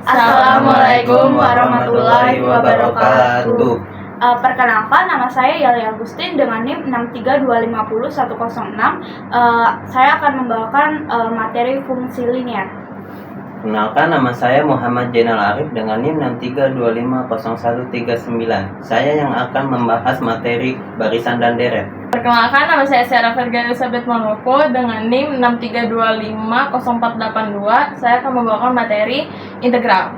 Assalamualaikum warahmatullahi wabarakatuh. Perkenalkan, nama saya Yali Agustin dengan NIM 632501106. Saya akan membawakan materi fungsi linear. Perkenalkan, nama saya Muhammad Jainal Arif dengan NIM 632501139. Saya yang akan membahas materi barisan dan deret. Perkenalkan, nama saya Sarah Ferga Elizabeth Mangoko dengan NIM 632500482. Saya akan membawakan materi integral.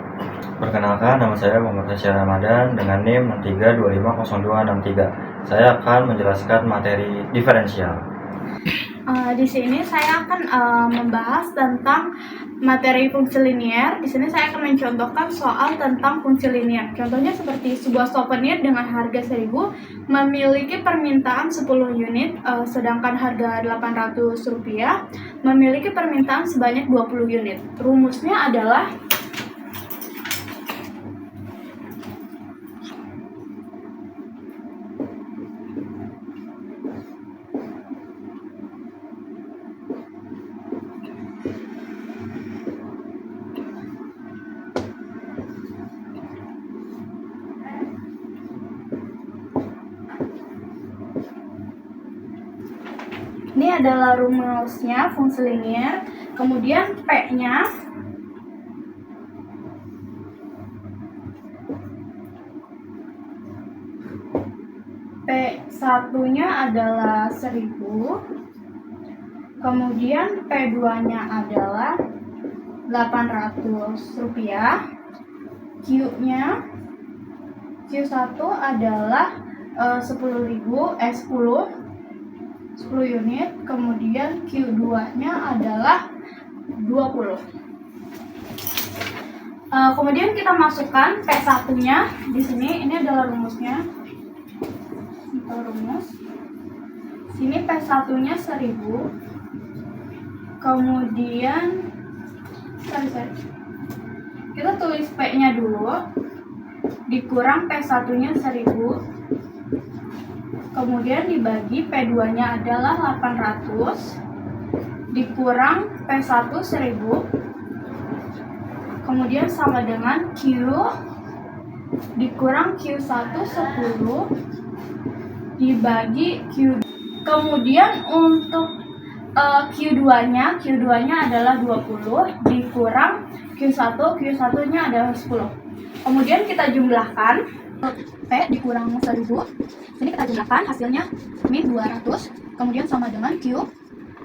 Perkenalkan, nama saya Muhammad Tasya Ramadan dengan NIM 632500263. Saya akan menjelaskan materi diferensial. Di sini saya akan membahas tentang materi fungsi linear. Di sini saya akan mencontohkan soal tentang fungsi linear. Contohnya seperti sebuah souvenir dengan harga 1.000 memiliki permintaan 10 unit, sedangkan harga Rp800 memiliki permintaan sebanyak 20 unit. Rumusnya adalah ini adalah rumusnya fungsi linear. Kemudian P-nya P1-nya adalah 1.000. Kemudian P2-nya adalah Rp800. Q-nya Q1 adalah 10 unit, kemudian Q2-nya adalah 20. Kemudian kita masukkan P1-nya di sini. Ini adalah rumusnya. Rumus. Sini P1-nya 1.000. Kemudian kita tulis P-nya dulu. Dikurang P1-nya 1.000. Kemudian dibagi P2-nya adalah 800 dikurang P1 1000, kemudian sama dengan Q dikurang Q1 10 dibagi Q. Kemudian untuk Q2-nya adalah 20 dikurang Q1 nya adalah 10. Kemudian kita jumlahkan P dikurang 1.000. Sini kita jumlahkan, hasilnya min 200. Kemudian sama dengan Q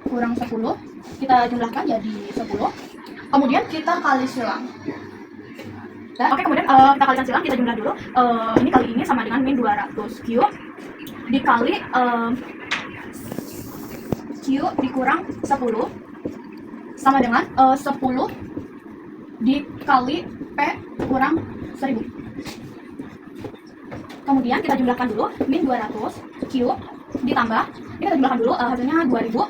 kurang 10. Kita jumlahkan jadi 10. Kemudian kita kali silang. Kemudian kita kalikan silang, kita jumlah dulu. Ini kali ini sama dengan min 200. Q dikali Q dikurang 10 sama dengan 10 dikali P kurang 1.000. Kemudian kita jumlahkan dulu min 200 Q ditambah, ini kita jumlahkan dulu, hasilnya 2000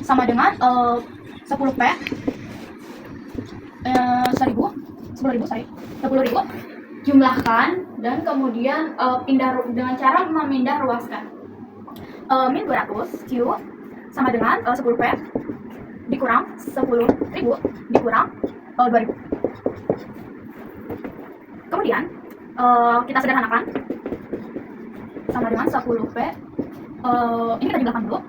sama dengan 10 P 10.000 jumlahkan dan kemudian pindah dengan cara memindah ruaskan. Min 200 Q sama dengan 10 P dikurang 10.000 dikurang 2000. Kemudian kita sederhanakan sama dengan 10 P. Ini kita jumlahkan dulu.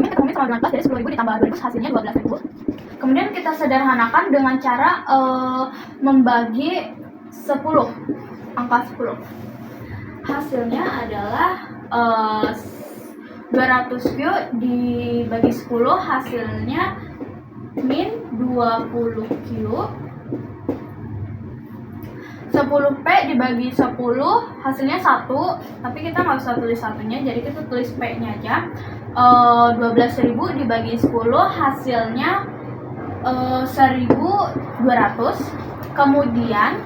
Min ketemu min sama dengan 12, jadi 10.000 ditambah 2000 hasilnya 12.000. Kemudian kita sederhanakan dengan cara membagi 10, angka 10. Hasilnya adalah 200 Q dibagi 10, hasilnya min 20 Q. 10 P dibagi 10 hasilnya 1, tapi kita nggak usah tulis satunya, jadi kita tulis P nya aja. 12.000 dibagi 10 hasilnya 1.200. Kemudian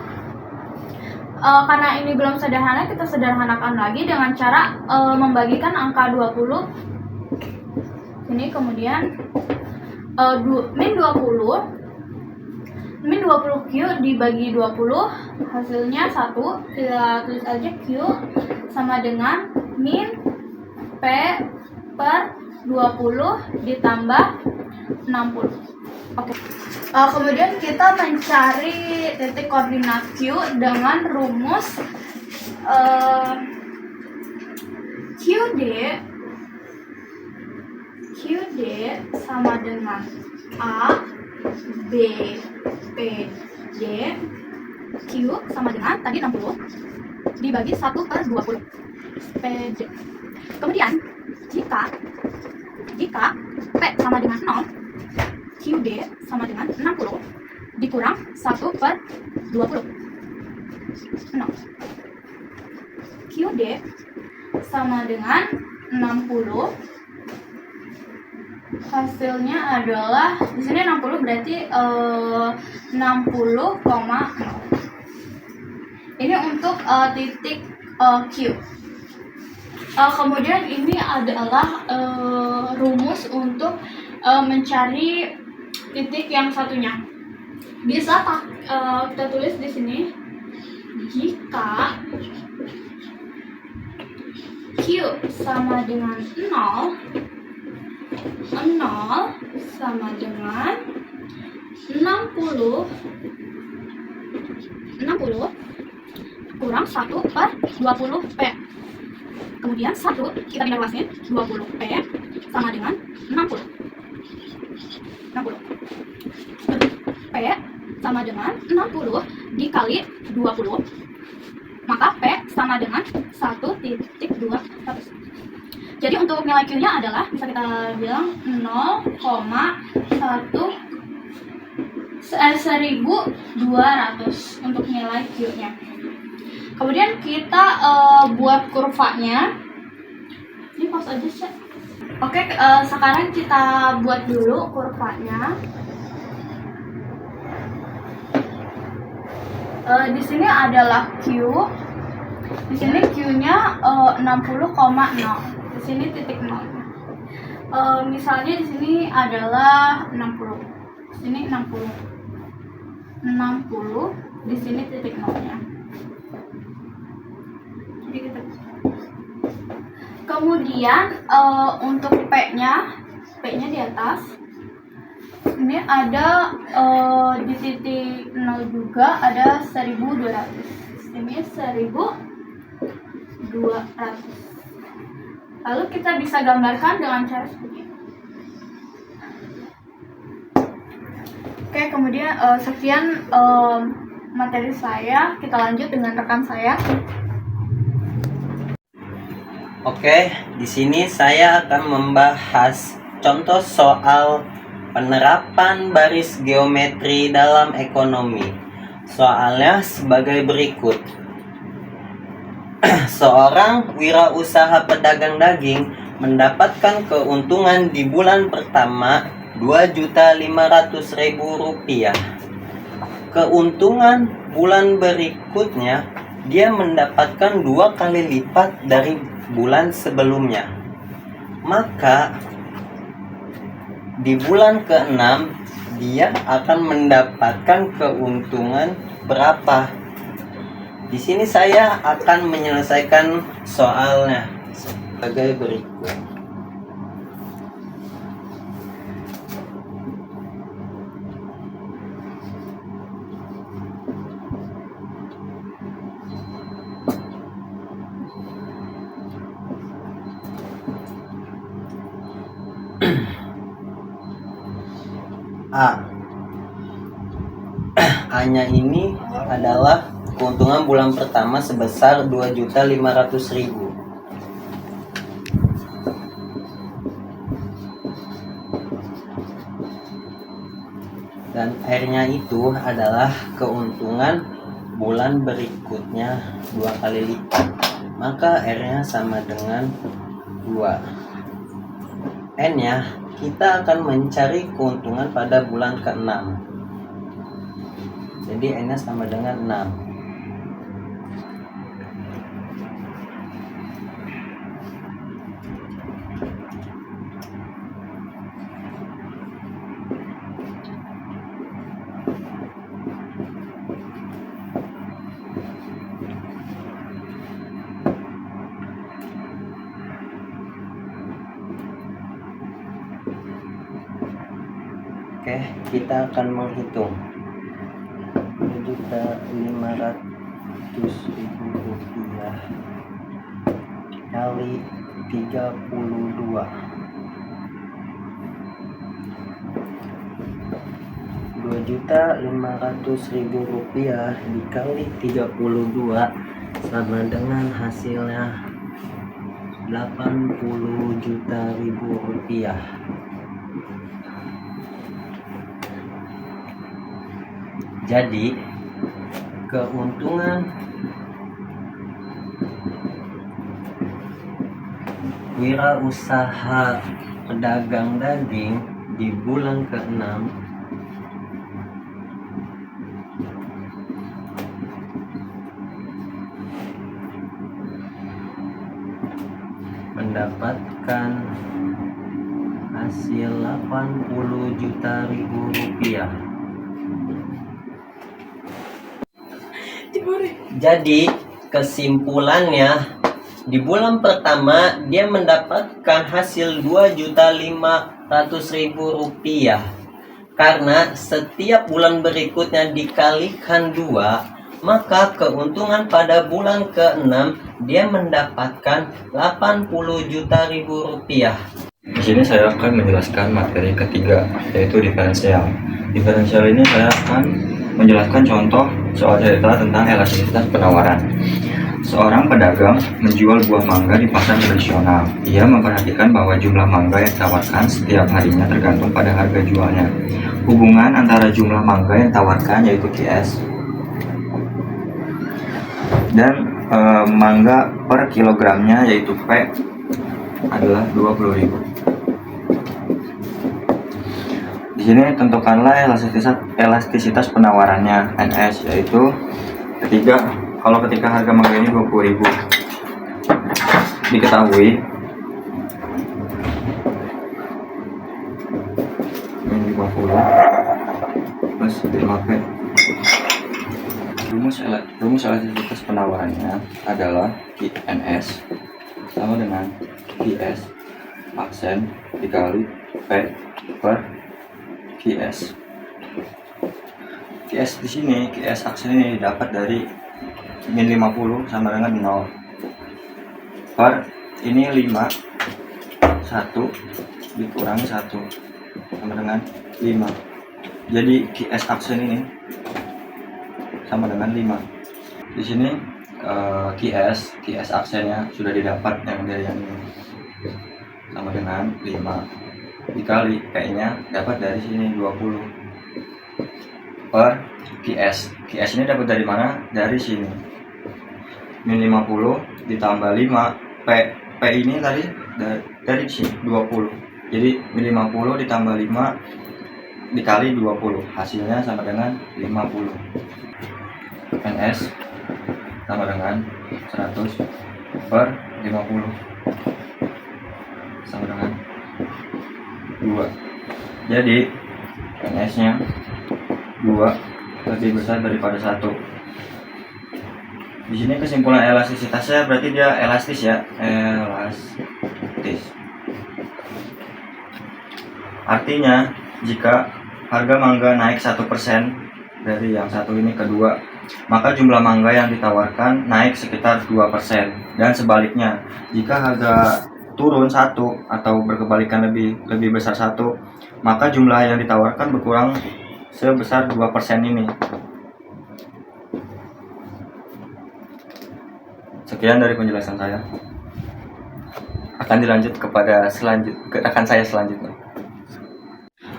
karena ini belum sederhana, kita sederhanakan lagi dengan cara membagikan angka 20 ini. Kemudian min 20 Q dibagi 20 hasilnya 1, kita tulis aja Q sama dengan min P per 20 ditambah 60. Oke. Kemudian kita mencari titik koordinat Q dengan rumus QD sama dengan A, B, P, D, Q sama dengan tadi 60 dibagi 1/20 PD. Kemudian jika P sama dengan 0, QD sama dengan 60 dikurang 1/20 0. QD sama dengan 60, hasilnya adalah di sini 60 berarti 60,0. Ini untuk titik Q. Kemudian ini adalah rumus untuk mencari titik yang satunya. Bisa kita tulis di sini, jika Q sama dengan 0 sama dengan 60 kurang 1/20 P. Kemudian 1 kita pindah luasin, 20 P sama dengan 60. P sama dengan 60 dikali 20, maka P sama dengan 1.200. Jadi untuk nilai Q-nya adalah, bisa kita bilang 1.200 untuk nilai Q-nya. Kemudian kita buat kurvanya. Ini pas aja sih. Oke, sekarang kita buat dulu kurvanya. Di sini adalah Q. Di sini Q-nya 60,0. Di sini titik 0. Misalnya di sini adalah 60. Di sini 60. Di sini titik 0-nya. Jadi gitu. Kemudian untuk P-nya di atas. Ini ada di titik 0 juga ada 1200. Ini 1200. Lalu kita bisa gambarkan dengan cara seperti ini. Oke, kemudian sekian materi saya. Kita lanjut dengan rekan saya. Oke, di sini saya akan membahas contoh soal penerapan baris geometri dalam ekonomi. Soalnya sebagai berikut. Seorang wirausaha pedagang daging mendapatkan keuntungan di bulan pertama Rp2.500.000. Keuntungan bulan berikutnya dia mendapatkan 2 kali lipat dari bulan sebelumnya. Maka di bulan ke-6 dia akan mendapatkan keuntungan berapa? Di sini saya akan menyelesaikan soalnya sebagai berikut. A-nya ini adalah keuntungan bulan pertama sebesar Rp2.500.000. Dan R-nya itu adalah keuntungan bulan berikutnya 2 kali lipat. Maka R-nya sama dengan 2. N-nya kita akan mencari keuntungan pada bulan ke-6. Jadi N-nya sama dengan 6. Oke, kita akan menghitung 2.500.000 rupiah kali 32. 2.500.000 rupiah dikali 32 sama dengan hasilnya 80 juta ribu rupiah. Jadi keuntungan wirausaha pedagang daging di bulan ke-6 mendapatkan hasil 80 juta ribu rupiah. Jadi kesimpulannya, di bulan pertama dia mendapatkan hasil 2.500.000 rupiah karena setiap bulan berikutnya dikalikan 2, maka keuntungan pada bulan ke-6 dia mendapatkan 80 juta ribu rupiah. Di sini saya akan menjelaskan materi ketiga, yaitu diferensial. Diferensial ini saya akan menjelaskan contoh soal cerita tentang elastisitas penawaran. Seorang pedagang menjual buah mangga di pasar tradisional. Ia memperhatikan bahwa jumlah mangga yang ditawarkan setiap harinya tergantung pada harga jualnya. Hubungan antara jumlah mangga yang ditawarkan, yaitu QS, dan mangga per kilogramnya, yaitu P, adalah 20.000. Di sini tentukanlah elastisitas penawarannya, NS, yaitu ketika harga mangga ini 20.000, diketahui min 50 plus 5P. Rumus elastisitas penawarannya adalah NS sama dengan QS aksen dikali P per QS. QS di sini, QS aksen ini dapat dari min 50 sama dengan 0 per ini 5, 1 dikurangi 1 sama dengan 5. Jadi QS aksen ini sama dengan 5. Di sini QS aksennya sudah didapat yang dari yang ini sama dengan 5 dikali P-nya dapat dari sini 20 per QS. QS ini dapat dari mana? Dari sini. Min 50 ditambah 5 P ini tadi dari sini 20. Jadi min 50 ditambah 5 dikali 20, hasilnya sama dengan 50. NS sama dengan 100 per 50 sama dengan 2. Jadi NS nya 2 lebih besar daripada 1. Di sini kesimpulan elastisitasnya berarti dia elastis ya, elastis. Artinya jika harga mangga naik 1% dari yang satu ini ke 2, maka jumlah mangga yang ditawarkan naik sekitar 2%. Dan sebaliknya, jika harga turun 1 atau berkebalikan lebih besar 1, maka jumlah yang ditawarkan berkurang sebesar 2% ini. Sekian dari penjelasan saya. Akan dilanjut kepada saya selanjutnya.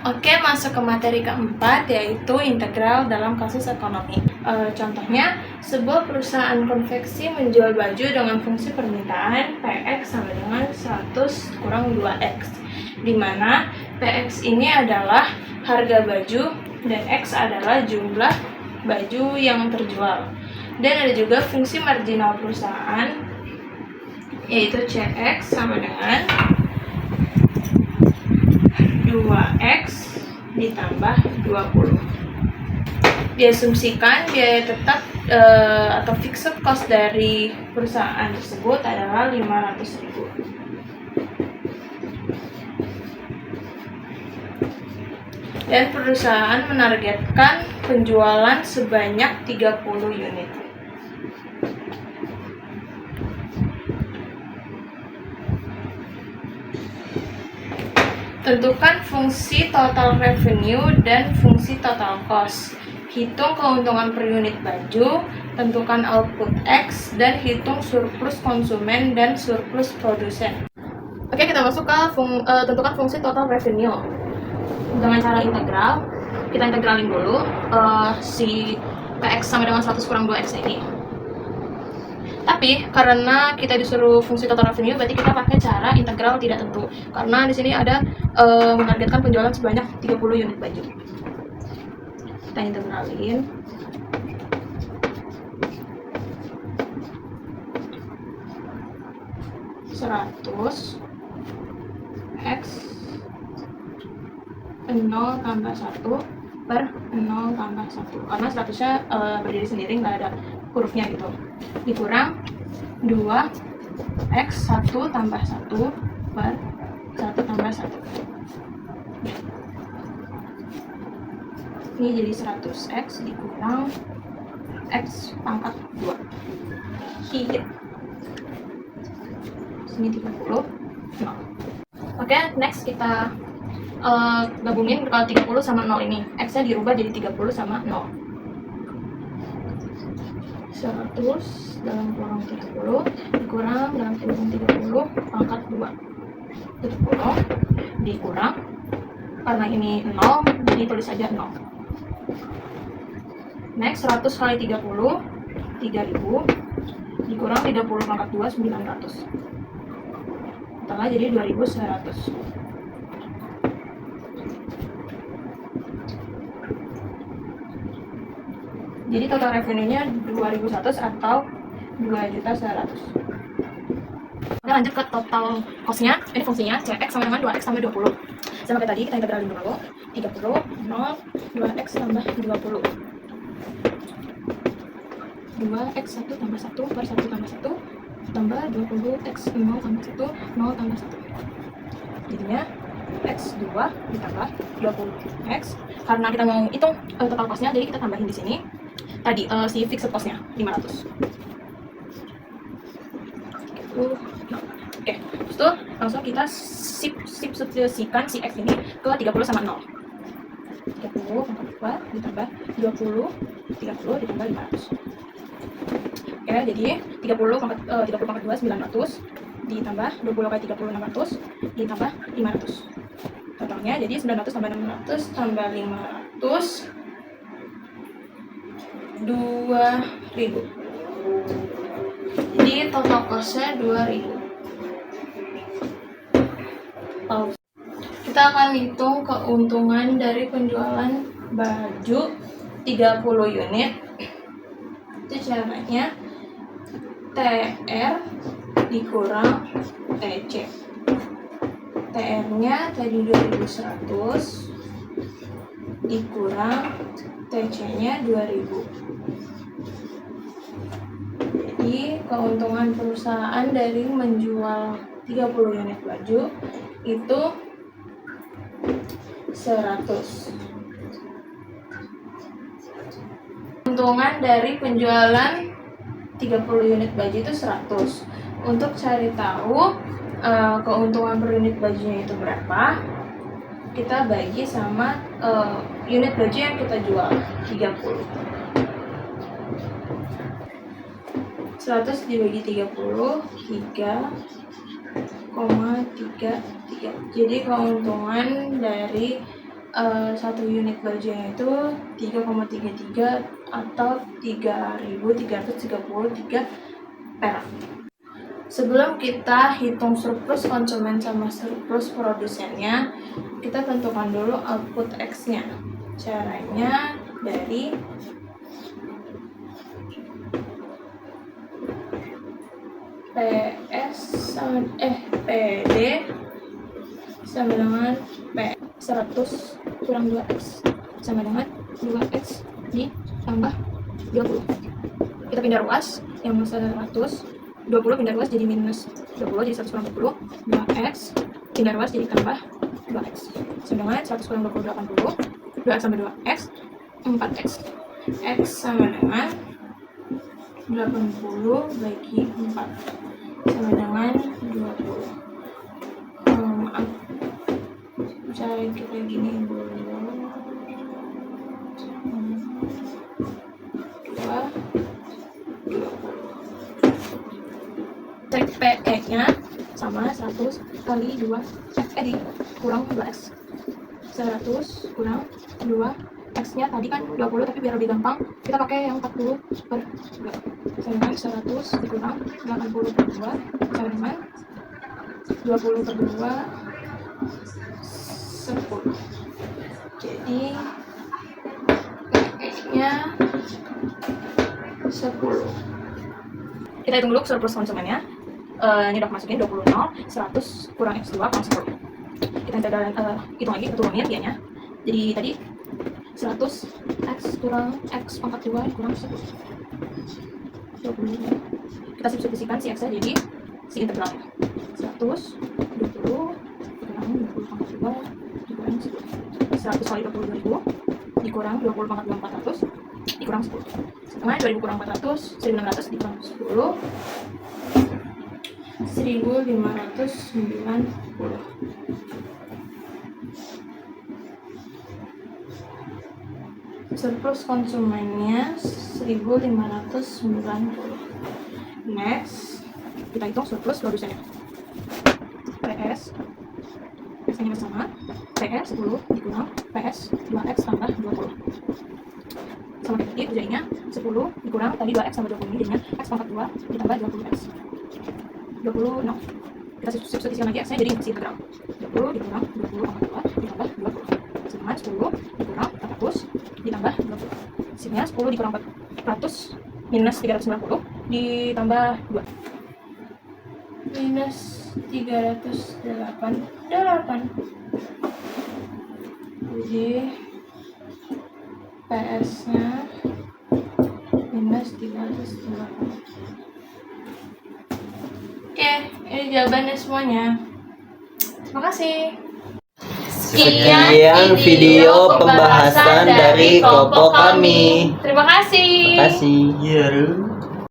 Oke, masuk ke materi keempat, yaitu integral dalam kasus ekonomi. Contohnya, sebuah perusahaan konveksi menjual baju dengan fungsi permintaan PX sama dengan 100 kurang 2X, di mana PX ini adalah harga baju dan X adalah jumlah baju yang terjual. Dan ada juga fungsi marginal perusahaan, yaitu CX sama dengan 2X ditambah 20. Diasumsikan biaya tetap atau fixed cost dari perusahaan tersebut adalah 500.000. dan perusahaan menargetkan penjualan sebanyak 30 unit. Tentukan fungsi total revenue dan fungsi total cost. Hitung keuntungan per unit baju, tentukan output X, dan hitung surplus konsumen dan surplus produsen. Oke, kita masuk ke tentukan fungsi total revenue. Dengan cara integral, kita integralin dulu si PX sama dengan 100 kurang 2X ini. Tapi karena kita disuruh fungsi total revenue, berarti kita pakai cara integral tidak tentu. Karena di sini ada menargetkan penjualan sebanyak 30 unit baju. Kita integralin. Seratus X 0 tambah 1 per 0 tambah 1. Karena 100-nya berdiri sendiri, nggak ada hurufnya gitu. Dikurang 2x 1 tambah 1 per 1 tambah 1. Ini jadi 100x dikurang x pangkat 2. Hit. Sini 30. No. Oke, next kita gabungin kalau 30 sama 0 ini. X-nya dirubah jadi 30 sama 0. 100 dalam kurung 30 dikurang dalam kurung 30 pangkat 2. 70 dikurang, karena ini 0 jadi tulis saja 0. Next 100 kali 30 3000 dikurang 30 pangkat 2 900. Totalnya jadi 2100. Jadi total revenue-nya 2100 atau 2.100.000. Kita lanjut ke total cost-nya. Ini fungsinya CX sama dengan 2X tambah 20. Sama kayak tadi, kita integralin dulu. 30, 0, 2X tambah 20. 2X 1 tambah 1 per 1 tambah 1 tambah 20X 0 tambah 1, 0 tambah 1. Jadinya X2 ditambah 20X. Karena kita mau hitung total cost-nya, jadi kita tambahin di sini. Tadi si fixed cost-nya 500. Oke, terus tuh langsung kita substitusikan si X ini ke 30 sama 0. 30 pangkat 2 ditambah 20, 30 ditambah 500. Oke, jadi 30 pangkat 2 900 ditambah 20 kali 30 600 ditambah 500. Totalnya jadi 900 tambah 600 tambah 500 2000. Jadi total cost-nya 2000. Kita akan hitung keuntungan dari penjualan baju 30 unit. Itu caranya TR dikurang TC. TR-nya tadi 2100 dikurang TC-nya 2000. Jadi keuntungan perusahaan dari menjual 30 unit baju itu 100. Keuntungan dari penjualan 30 unit baju itu 100. Untuk cari tahu keuntungan per unit bajunya itu berapa, kita bagi sama unit baju yang kita jual 30. 100 dibagi 30 3,33. Jadi keuntungan dari satu unit bajunya itu 3,33 atau 3.333 perak. Sebelum kita hitung surplus konsumen sama surplus produsennya, kita tentukan dulu output X-nya. Caranya dari PD sama dengan P 100 kurang 2X sama dengan 2X ditambah 20. Kita pindah ruas, yang 100 20 pindah ruas jadi minus 20, jadi 100 kurang 20, 2X pindah ruas jadi tambah 2x. Sama dengan 100 kurang 20, 80. 2x sama 2x, 4x. X sama dengan 80 bagi 4 sama dengan 20. Maaf, cara kita gini dulu. 2, 20. PE nya sama 100 kali 2 kurang 2x. 100 kurang 2 x nya tadi kan 20, tapi biar lebih gampang kita pakai yang 40 per 2 sama dengan 100 dikurang 80 per 2 sama dengan 20 per 2 10. Jadi x nya 10. Kita hitung dulu surplus konsumennya. Ini udah masukin 20 0, 100 kurang x2 kurang 10. Kita hitung lagi, kita turunin dia nya. Jadi tadi 100 x kurang x pangkat 2 kurang 10. 20. Kita substitusikan si x nya jadi si integralnya. 100 20 kurang 20 pangkat 2 dikurang 10. 100 kali 20.000 dikurang 20 pangkat 2 400 dikurang 10. Setengah 2000 kurang 400, 1600 dikurang 10. 1590. Surplus konsumennya 1590. Next, kita hitung surplus produsennya. PS nya bersama PS 10 dikurang PS 2x tambah 20. Sama kayak tadi, jadinya 10 dikurang tadi 2x tambah 20 ini jadinya x pangkat 2 ditambah 20x. 20 no. Kita substitusikan lagi x nya jadi si integral. 20 dikurang 20 pangkat 2 ditambah 20. Sama 10 dikurang 400 ditambah 20. Hasilnya 10 dikurang 400 minus 390 ditambah 2. Minus 308. Jadi PS nya minus 308. Oke, ini jawabannya semuanya. Terima kasih. Sekian video pembahasan dari kelompok kami. Terima kasih. Terima kasih.